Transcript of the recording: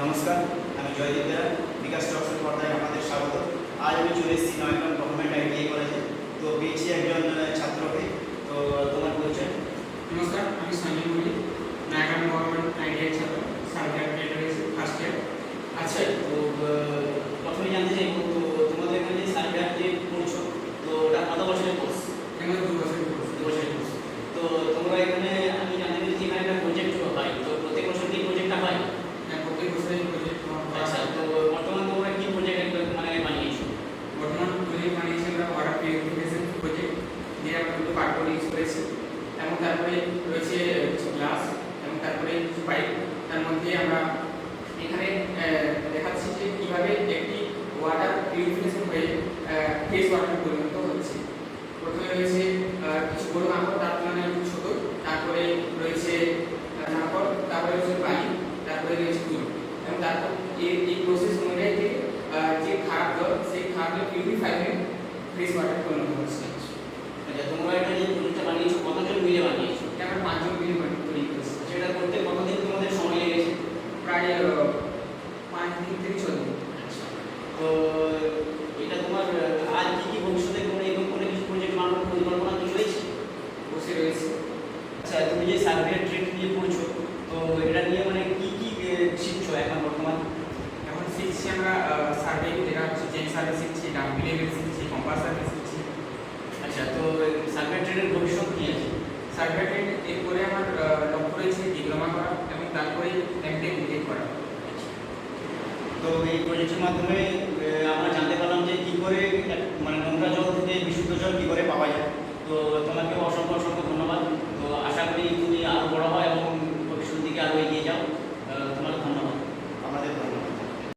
নমস্কার, আমি জয়দীপ দেরা। বিকাশ টক্সের পর্দায় আপনাদের স্বাগত। আজ আমি চলে এসেছি নয়গ্রাম গভর্নমেন্ট আইটিআই কলেজে। তো পেয়েছি একজন ছাত্রকে। তো তোমার পরিচয়? নমস্কার, আমি সঞ্জয় মল্লিক, নয়াগ্রাম গভর্নমেন্ট আইটিআই ছাত্র, সার্টিফিকেট রয়েছে ফার্স্ট ইয়ার। আচ্ছা, তো প্রথমে জানতে চাইব, তো তোমাদের এখানে যে সার্টিফিকেট যে পড়ছো, তো ওটা কত বছরের কোর্স? এখানে 2 বছরের কোর্স। 2 বছরের কোর্স। তো তোমরা এখানে, আমি জানতে পেরেছি এখানে একটা প্রজেক্ট হয়, তো প্রত্যেক বছর কি প্রজেক্টটা হয়? হ্যাঁ, প্রত্যেক বছরই প্রজেক্ট আচ্ছা, তো বর্তমানে তোমরা কি প্রজেক্ট মানে বানিয়েছো? বর্তমান প্রজেক্ট বানিয়েছি আমরা ওয়াটার পিউরিফিকেশন প্রজেক্ট, যেটা আমরা দুটো কার্ডবোর্ড ইউজ করেছি, এবং তারপরে রয়েছে গ্লাস, এবং তারপরে কিছু পাইপ। তার মধ্যে আমরা এখানে দেখাচ্ছি যে কীভাবে একটি ওয়াটার পিউরিফিকেশন হয়ে ফ্রেশ ওয়াটার পরিণত হচ্ছে। প্রথমে রয়েছে কিছু বড় মাকড়, তার তুলনায় একটু ছোট, তারপরে রয়েছে মাকড়, তারপরে রয়েছে পানি, তারপরে রয়েছে দুধ, এবং তারপর এই প্রসেস অনুযায়ী যে খারাপ জল, সেই খারাপ জল পিউরিফাই হয়ে ফ্রেশ ওয়াটার পরিণত হচ্ছে। আচ্ছা, তোমরা এটা যে প্রজেক্টটা বানিয়েছো কতজন মিলে বানিয়েছো? এটা আমরা 5 জন মিলে তৈরি করেছি। সেটা করতে কতদিন তোমাদের সময় লেগেছে? প্রায় 5 দিন থেকে 6 দিন। আচ্ছা, তো এটা তোমার আর কি ভবিষ্যতে কোনো এরকম কোনো কিছু প্রজেক্ট বানানোর পরিকল্পনা কি রয়েছে? বসে রয়েছে। আচ্ছা, তুমি যে সার্ভে ট্রেড নিয়ে পড়ছো, তো এটা নিয়ে মানে কি শিখছো এখন বর্তমানে? এখন শিখছি আমরা সার্ভে, যেটা হচ্ছে জেন সার্ভে শিখছি, ডাম্পি লেভেল শিখছি, কম্পাস সার্ভে শিখছি। আচ্ছা, তো সার্ভে ট্রেডের ভবিষ্যৎ কি আছে? সার্ভে ট্রেড এরপরে আমার লক্ষ্য রয়েছে ডিপ্লোমা করা, এবং তারপরে এমটেক বিটেক করা। তো এই প্রজেক্টের মাধ্যমে আমরা জানতে পারলাম যে কী করে মানে নোংরা জল থেকে বিশুদ্ধ জল কী করে পাওয়া যায়। তো তোমাকে অসংখ্য অসংখ্য ধন্যবাদ। তো আশা করি তুমি আরও বড় হয় এবং ভবিষ্যৎ দিকে আরও এগিয়ে